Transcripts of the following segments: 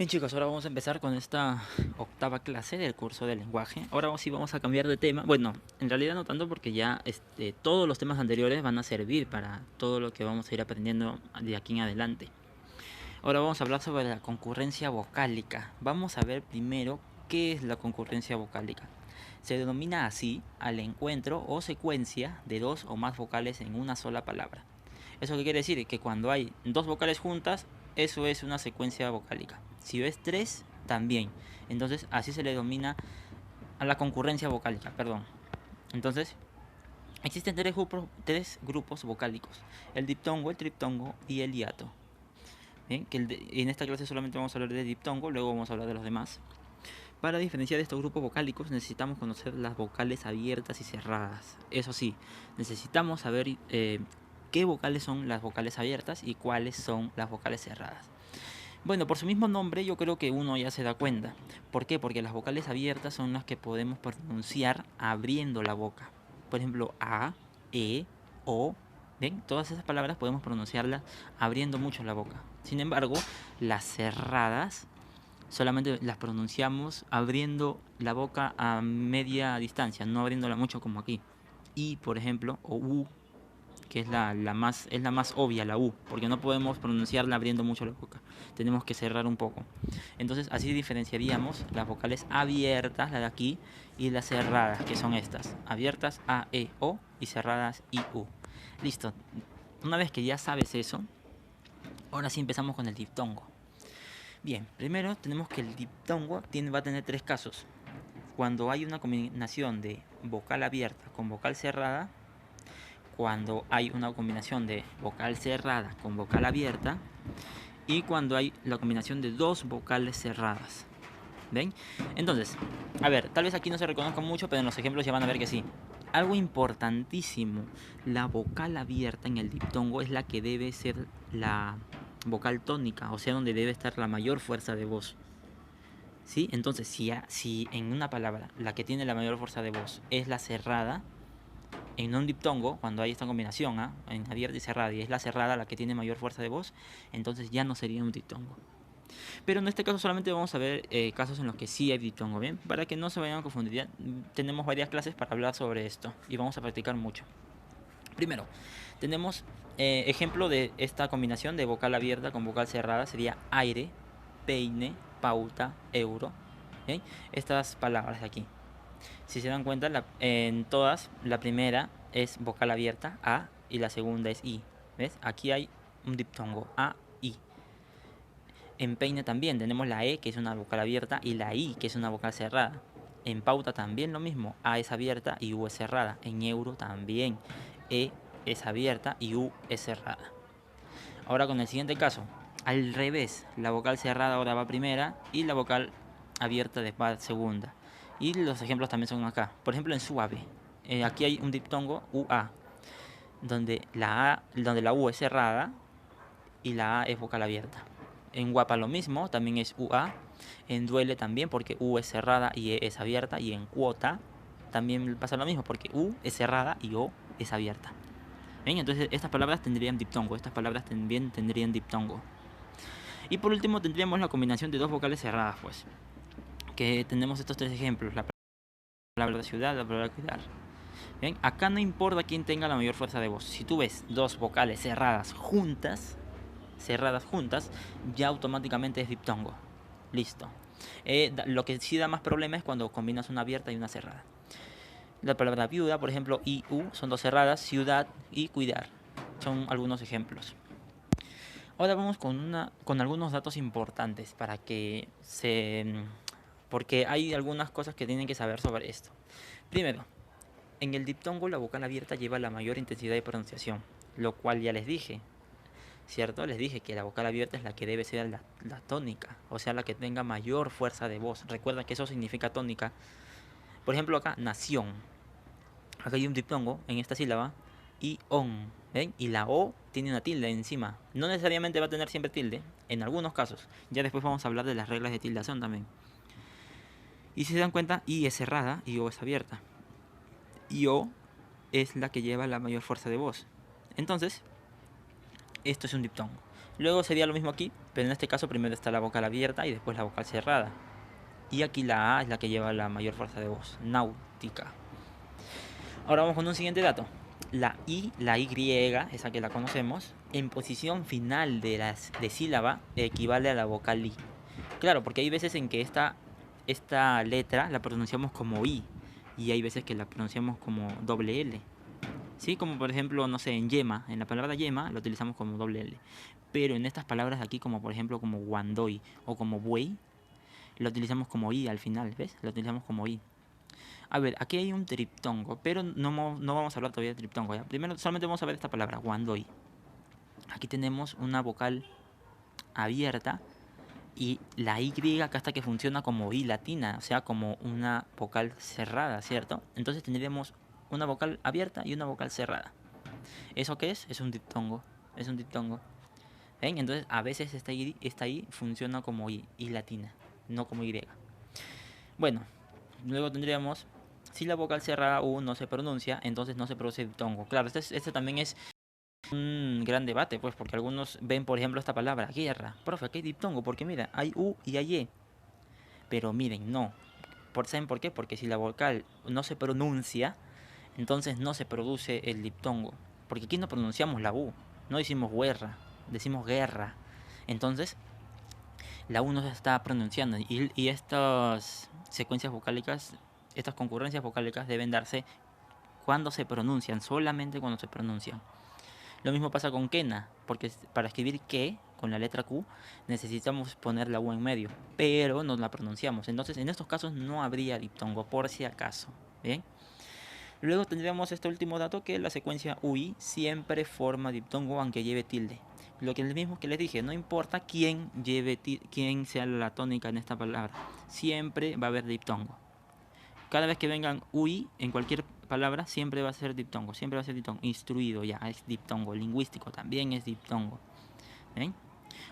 Bien chicos, ahora vamos a empezar con esta octava clase del curso de lenguaje. Ahora sí vamos a cambiar de tema. Bueno, en realidad no tanto porque ya todos los temas anteriores van a servir para todo lo que vamos a ir aprendiendo de aquí en adelante. Ahora vamos a hablar sobre la concurrencia vocálica. Vamos a ver primero qué es la concurrencia vocálica. Se denomina así al encuentro o secuencia de dos o más vocales en una sola palabra. ¿Eso qué quiere decir? Que cuando hay dos vocales juntas, eso es una secuencia vocálica. Si ves tres, también. Entonces, así se le denomina a la concurrencia vocálica, perdón. Entonces, existen tres grupos vocálicos: el diptongo, el triptongo y el hiato. Bien, en esta clase solamente vamos a hablar de diptongo, luego vamos a hablar de los demás. Para diferenciar estos grupos vocálicos necesitamos conocer las vocales abiertas y cerradas. Eso sí, necesitamos saber qué vocales son las vocales abiertas y cuáles son las vocales cerradas. Bueno, por su mismo nombre yo creo que uno ya se da cuenta. ¿Por qué? Porque las vocales abiertas son las que podemos pronunciar abriendo la boca. Por ejemplo, A, E, O. ¿Ven? Todas esas palabras podemos pronunciarlas abriendo mucho la boca. Sin embargo, las cerradas solamente las pronunciamos abriendo la boca a media distancia, no abriéndola mucho como aquí. I, por ejemplo, o U, que es la más obvia, la U, porque no podemos pronunciarla abriendo mucho la boca. Tenemos que cerrar un poco. Entonces así diferenciaríamos las vocales abiertas, la de aquí, y las cerradas, que son estas. Abiertas A, E, O y cerradas I, U. Listo. Una vez que ya sabes eso, ahora sí empezamos con el diptongo. Bien, primero tenemos que el diptongo va a tener tres casos. Cuando hay una combinación de vocal abierta con vocal cerrada, cuando hay una combinación de vocal cerrada con vocal abierta y cuando hay la combinación de dos vocales cerradas. ¿Ven? Entonces, a ver, tal vez aquí no se reconozca mucho, pero en los ejemplos ya van a ver que sí. Algo importantísimo, la vocal abierta en el diptongo es la que debe ser la vocal tónica, o sea, donde debe estar la mayor fuerza de voz. ¿Sí? Entonces, si en una palabra la que tiene la mayor fuerza de voz es la cerrada, en un diptongo, cuando hay esta combinación, en abierta y cerrada, y es la cerrada la que tiene mayor fuerza de voz, entonces ya no sería un diptongo. Pero en este caso solamente vamos a ver casos en los que sí hay diptongo, ¿bien? Para que no se vayan a confundir, ya tenemos varias clases para hablar sobre esto y vamos a practicar mucho. Primero, tenemos ejemplo de esta combinación de vocal abierta con vocal cerrada, sería aire, peine, pauta, euro. ¿Okay? Estas palabras de aquí. Si se dan cuenta, en todas, la primera es vocal abierta, A, y la segunda es I. ¿Ves? Aquí hay un diptongo, A, I. En peine también tenemos la E, que es una vocal abierta, y la I, que es una vocal cerrada. En pauta también lo mismo, A es abierta y U es cerrada. En euro también, E es abierta y U es cerrada. Ahora con el siguiente caso, al revés, la vocal cerrada ahora va primera y la vocal abierta va segunda. Y los ejemplos también son acá. Por ejemplo, en suave, aquí hay un diptongo UA, donde la U es cerrada y la A es vocal abierta. En guapa lo mismo, también es UA. En duele también, porque U es cerrada y E es abierta. Y en cuota también pasa lo mismo, porque U es cerrada y O es abierta. ¿Ven? Entonces estas palabras tendrían diptongo, estas palabras también tendrían diptongo. Y por último tendríamos la combinación de dos vocales cerradas, pues. Que tenemos estos tres ejemplos, la palabra ciudad, la palabra cuidar. ¿Ven? Acá no importa quién tenga la mayor fuerza de voz. Si tú ves dos vocales cerradas juntas, ya automáticamente es diptongo. Listo. Lo que sí da más problema es cuando combinas una abierta y una cerrada. La palabra viuda, por ejemplo, y u son dos cerradas, ciudad y cuidar. Son algunos ejemplos. Ahora vamos con algunos datos importantes para que porque hay algunas cosas que tienen que saber sobre esto. Primero, en el diptongo la vocal abierta lleva la mayor intensidad de pronunciación, lo cual ya les dije, ¿cierto? Les dije que la vocal abierta es la que debe ser la tónica, o sea, la que tenga mayor fuerza de voz. Recuerda que eso significa tónica. Por ejemplo, acá, nación. Acá hay un diptongo en esta sílaba y on, ¿ven? Y la O tiene una tilde encima. No necesariamente va a tener siempre tilde, en algunos casos. Ya después vamos a hablar de las reglas de tildación también. Y si se dan cuenta, I es cerrada y O es abierta. Y O es la que lleva la mayor fuerza de voz. Entonces, esto es un diptongo. Luego sería lo mismo aquí, pero en este caso primero está la vocal abierta y después la vocal cerrada. Y aquí la A es la que lleva la mayor fuerza de voz, náutica. Ahora vamos con un siguiente dato. La Y, esa que la conocemos, en posición final de sílaba equivale a la vocal I. Claro, porque hay veces en que esta letra la pronunciamos como I y hay veces que la pronunciamos como doble L. ¿Sí? Como por ejemplo, no sé, en yema, en la palabra yema la utilizamos como doble L. Pero en estas palabras aquí, como por ejemplo como guandoy o como buey, lo utilizamos como I al final, ¿ves? Lo utilizamos como I. A ver, aquí hay un triptongo, pero no vamos a hablar todavía de triptongo, ¿ya? Primero solamente vamos a ver esta palabra, guandoy. Aquí tenemos una vocal abierta y la Y acá está que funciona como I latina, o sea, como una vocal cerrada, ¿cierto? Entonces tendríamos una vocal abierta y una vocal cerrada. ¿Eso qué es? Es un diptongo. Es un diptongo. ¿Ven? Entonces a veces esta I funciona como I latina, no como Y. Bueno, luego tendríamos, si la vocal cerrada U no se pronuncia, entonces no se produce diptongo. Claro, este también es un gran debate, pues, porque algunos ven, por ejemplo, esta palabra, guerra. Profe, aquí hay diptongo, porque mira, hay U y hay E. Pero miren, no. ¿Saben por qué? Porque si la vocal no se pronuncia, entonces no se produce el diptongo. Porque aquí no pronunciamos la U, no decimos guerra, decimos guerra. Entonces, la U no se está pronunciando y estas secuencias vocálicas, estas concurrencias vocálicas deben darse cuando se pronuncian, solamente cuando se pronuncian. Lo mismo pasa con quena, porque para escribir que con la letra Q necesitamos poner la U en medio, pero no la pronunciamos. Entonces, en estos casos no habría diptongo, por si acaso. ¿Bien? Luego tendríamos este último dato que la secuencia UI siempre forma diptongo aunque lleve tilde. Lo que es lo mismo que les dije, no importa quién sea la tónica en esta palabra, siempre va a haber diptongo. Cada vez que vengan UI en cualquier palabra, siempre va a ser diptongo, siempre va a ser diptongo. Instruido ya es diptongo, lingüístico también es diptongo. ¿Ven?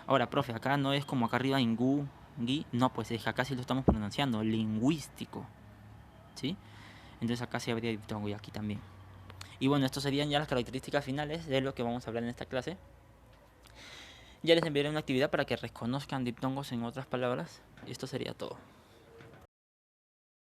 Ahora, profe, acá no es como acá arriba en gu, gui, no, pues es que acá sí lo estamos pronunciando, lingüístico. ¿Sí? Entonces acá sí habría diptongo y aquí también. Y bueno, estas serían ya las características finales de lo que vamos a hablar en esta clase. Ya les enviaré una actividad para que reconozcan diptongos en otras palabras. Y esto sería todo.